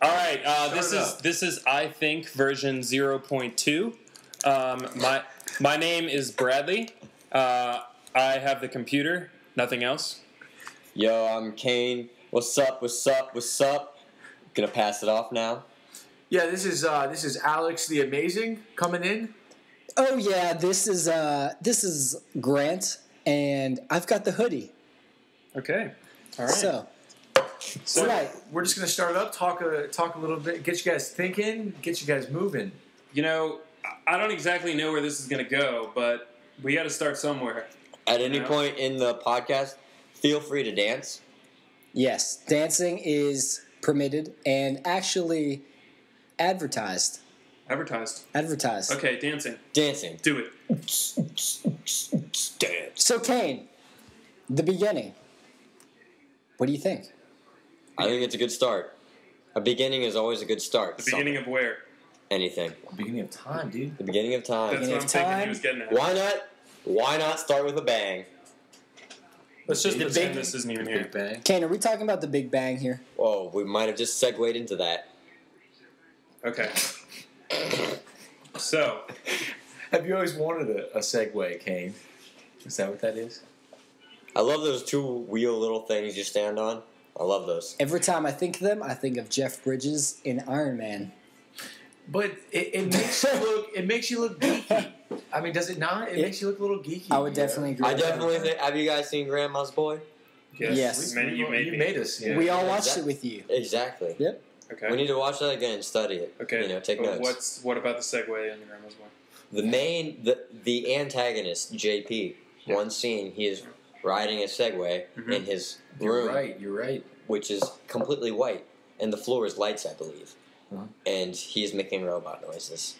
All right, this is iThink version 0.2. My name is Bradley. I have the computer, nothing else. Yo, I'm Kane. What's up? Gonna pass it off now. Yeah, this is Alex the Amazing coming in. Oh yeah, this is Grant, and I've got the hoodie. Okay, all right. So Right, we're just gonna start up, talk a little bit, get you guys thinking, get you guys moving. You know, I don't exactly know where this is going to go, but we got to start somewhere. At any point in the podcast, feel free to dance. yes, dancing is permitted and actually advertised. Advertised. Okay, dancing. Do it. Dance. So Kane, the beginning. What do you think? I think it's a good start. A beginning is always a good start. The beginning of where? Anything. Beginning of time, dude. The beginning of time. That's what I'm thinking he was getting at. Why not start with a bang? Let's just The pretend big- this isn't even Big here. Bang. Kane, are we talking about the Big Bang here? Whoa, we might have just segued into that. Okay. So, Have you always wanted a Segway, Kane? Is that what that is? I love those two-wheel little things you stand on. I love those. Every time I think of them, I think of Jeff Bridges in Iron Man. But it makes you look geeky. I mean, does it not? It makes you look a little geeky. I would definitely agree. I with that. definitely think. Have you guys seen Grandma's Boy? Yes. You made us. Yeah. We all watched it with you. Exactly. Yep. Okay. We need to watch that again and study it. Okay. You know, take But notes. What about the segue in the Grandma's Boy? The antagonist, JP, one scene, he is riding a Segway in his room. You're right. Which is completely white, and the floor is lights, I believe. Uh-huh. And he's making robot noises.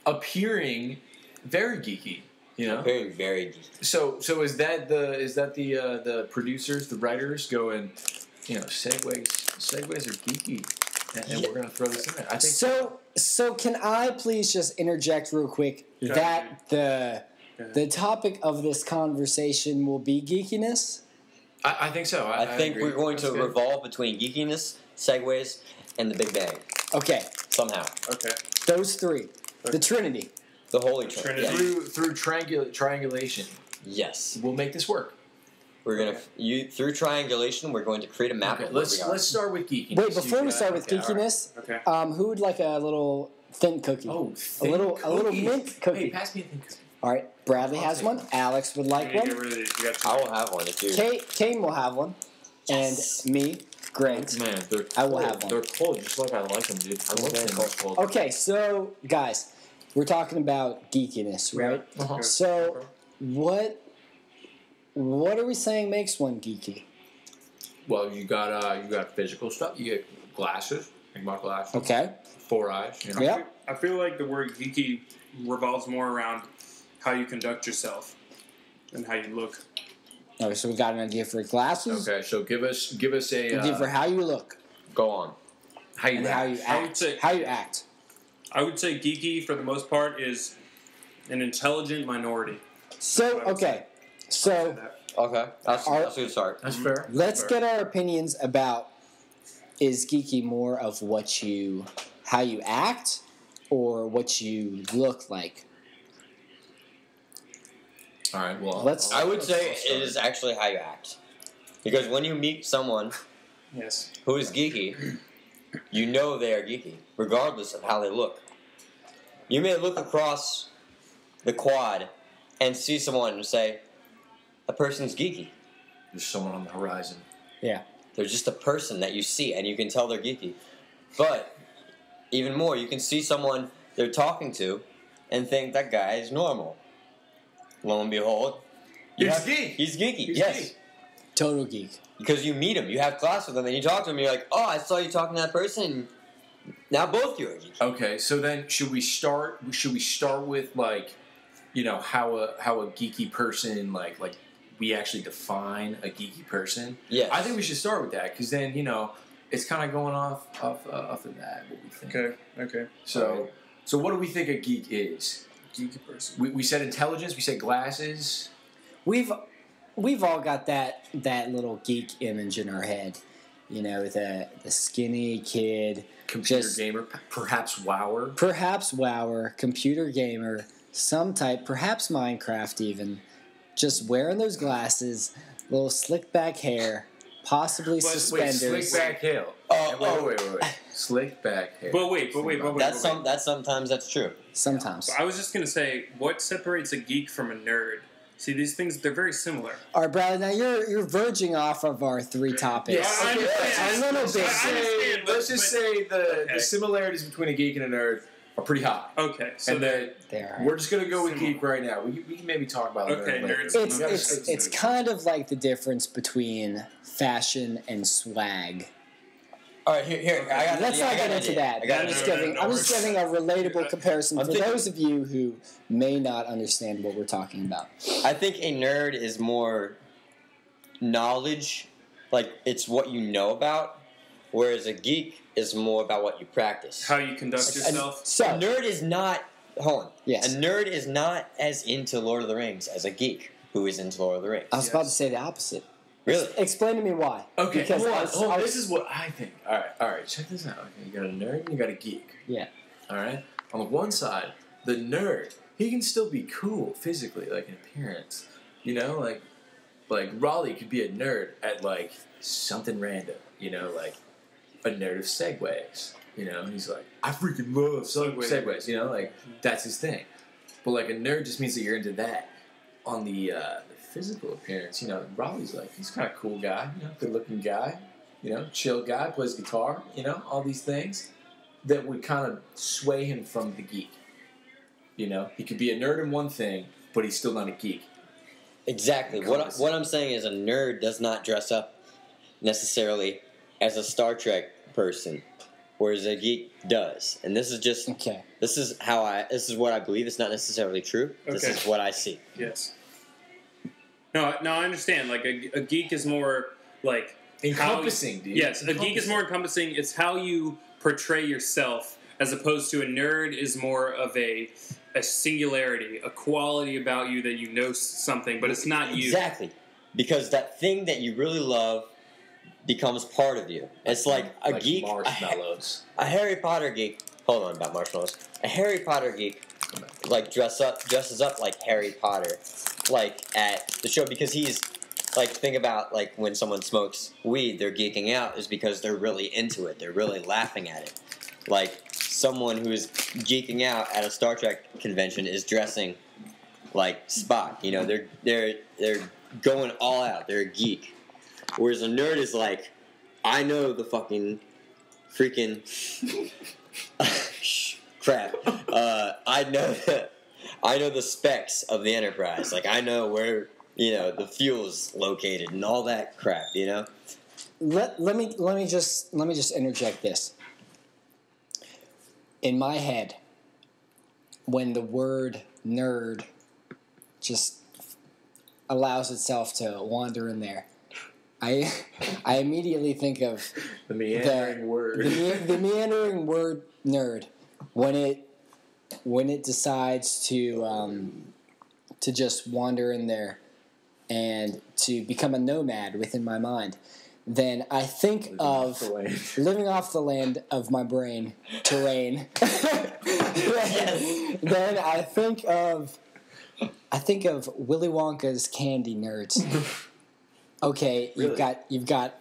Appearing very geeky, you know. Very, very geeky. So is that the producers, the writers going, you know, segues are geeky, and we're gonna throw this in there. I think So can I please just interject real quick that the topic of this conversation will be geekiness? I think so. I think agree. we're going That's to good. revolve between geekiness, segues, and the Big Bang. Okay, Somehow. Okay. those three, the Trinity. The Holy Trinity. Trinity. through triangulation. Yes. We'll make this work. We're gonna through triangulation. We're going to create a map. Okay, of where let's we are. start with geekiness. Wait, before we start with Okay, all right. geekiness, Okay. who would like a little thin cookie? Oh, a little cookies. mint cookie. Hey, pass me a thin cookie. All right, Bradley I'll has take one. one. Alex would like You need to one. get rid of these. You got two. I will have one if you. Kane will have one, Yes. and me, Grant. Man, they're I will cold. have one. They're cold, just like I like them, dude. I love very them cold. cold. Okay, so guys, we're talking about geekiness, right? Uh-huh. So what are we saying makes one geeky? Well, you got physical stuff. You get glasses. Think about glasses. Okay. 4 eyes. You know? Yeah. I feel like the word geeky revolves more around how you conduct yourself and how you look. Okay, so we got an idea for glasses. Okay, so give us a An idea for how you look go on. How you and act. how you I would act. say- How you act. I would say geeky, for the most part, is an intelligent minority. So okay, so Okay, that's a good start. That's fair. let's That's fair. get our opinions about, is geeky more of how you act or what you look like? All right. Well, Let's- I would say it is actually how you act, because when you meet someone Yes. who is geeky, you know they are geeky, regardless of how they look. You may look across the quad and see someone and say, "A person's geeky." There's someone on the horizon. Yeah. They're just a person that you see, and you can tell they're geeky. But even more, you can see someone they're talking to and think that guy is normal. Lo and behold, He's geek. He's geeky. He's yes. geek. Total geek. Because you meet him, you have class with him, and you talk to him, and you're like, "Oh, I saw you talking to that person. Now both you are geeky." Okay, so then should we start with, like, you know, how a geeky person, like we actually define a geeky person? Yes. I think we should start with that, because then, you know, it's kind of going off of that, what we think. Okay. So what do we think a geek is? Geeky person. We said intelligence. We said glasses. We've all got that little geek image in our head. You know, the skinny kid. Computer gamer, perhaps WoWer. Perhaps WoWer, computer gamer, some type, perhaps Minecraft even. Just wearing those glasses, little slick back hair, possibly suspenders. Wait, slick back hair. Wait. Slick back hair. But wait. Sometimes that's true. Sometimes. I was just going to say, what separates a geek from a nerd? See, these things, they're very similar. All right, Bradley, now you're verging off of our 3 topics. Yes, I understand. A little bit. Let's just say the similarities between a geek and a nerd are pretty high. Okay, so we're just going to go with geek right now. We can maybe talk about okay, nerd nerds. later. It's kind of like the difference between fashion and swag. All right, here. Let's not get into that. I'm just giving a relatable comparison for those of you who may not understand what we're talking about. I think a nerd is more knowledge, like it's what you know about, whereas a geek is more about what you practice. How you conduct yourself. So a nerd is not. Hold on. Yes. A nerd is not as into Lord of the Rings as a geek who is into Lord of the Rings. I was about to say the opposite. Really? Explain to me why. Okay, Because hold on. This is what I think. All right. Check this out. Okay, you got a nerd and you got a geek. Yeah. All right. On the one side, the nerd, he can still be cool physically, like in appearance. You know, like Raleigh could be a nerd at like something random. You know, like a nerd of segways. You know, he's like, I freaking love segways. You know, like that's his thing. But like a nerd just means that you're into that. On the physical appearance, you know, Raleigh's like, he's kind of cool guy, you know, good looking guy, you know, chill guy, plays guitar, you know, all these things that would kind of sway him from the geek. You know, he could be a nerd in one thing, but he's still not a geek. Exactly. What I'm saying is a nerd does not dress up necessarily as a Star Trek person, whereas a geek does. And this is just Okay. This is what I believe. It's not necessarily true. This Okay. is what I see. Yes. No, I understand. Like, a geek is more, like... Encompassing, dude. Yes, a geek is more encompassing. It's how you portray yourself, as opposed to a nerd is more of a singularity, a quality about you that you know something, but it's not you. Exactly. Because that thing that you really love becomes part of you. It's like a geek... Marshmallows. A Harry Potter geek... Hold on about marshmallows. A Harry Potter geek, like, dresses up like Harry Potter, like, at the show, because he's, like, think about, like, when someone smokes weed, they're geeking out is because they're really into it. They're really laughing at it. Like, someone who's geeking out at a Star Trek convention is dressing like Spock. You know, they're going all out. They're a geek. Whereas a nerd is like, I know the freaking crap. I know the specs of the Enterprise. Like, I know where, you know, the fuel's located and all that crap, you know? Let me just interject this. In my head, when the word nerd just allows itself to wander in there, I immediately think of The meandering word. The meandering word nerd when it decides to just wander in there and to become a nomad within my mind. Then I think of living off the land of my brain terrain. Then I think of Willy Wonka's candy nerds. Okay, Really? you've got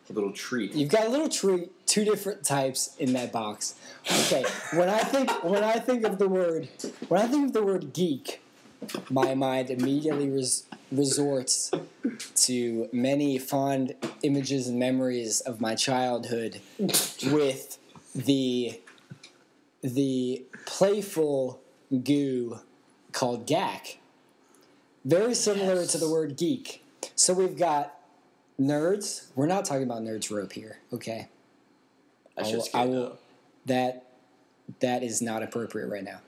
A little treat. You've got a little treat, 2 different types in that box. Okay, when I think of the word geek, my mind immediately resorts to many fond images and memories of my childhood with the playful goo called gack. Very similar to the word geek. So we've got nerds. We're not talking about nerds rope here, okay? I will. That is not appropriate right now.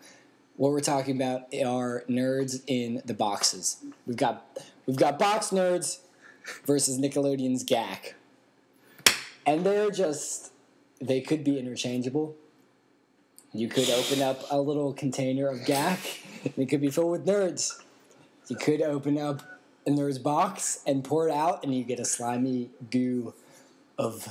What we're talking about are nerds in the boxes. We've got box nerds versus Nickelodeon's gack, and they could be interchangeable. You could open up a little container of gack, and it could be filled with nerds. You could open up a nerd's box and pour it out, and you get a slimy goo of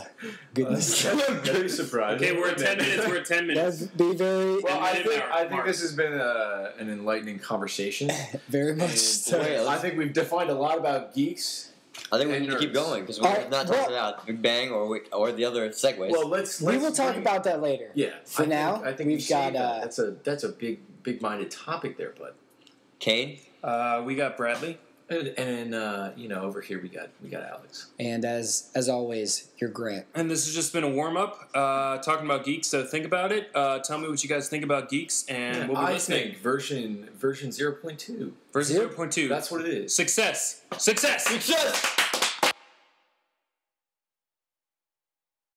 goodness. I'm very surprised. Okay, we're at 10 minutes. We're at 10 minutes. That'd be very, Well, I think Mark. this has been an enlightening conversation. very much And, so. I think we've defined a lot about geeks. I think we And need to keep nerds. going because we have not talked about Big Bang or the other segues. Well, let's We will talk about that later. Yeah. For now, I think we've we got, saved that. That's a big-minded topic there, bud. Kane? We got Bradley. And over here we got Alex. And as always, your Grant. And this has just been a warm-up, talking about geeks, so think about it. Tell me what you guys think about geeks, and we'll be I listening. think version 0.2. Version Zero- 0.2. That's what it is. Success! Success! Success!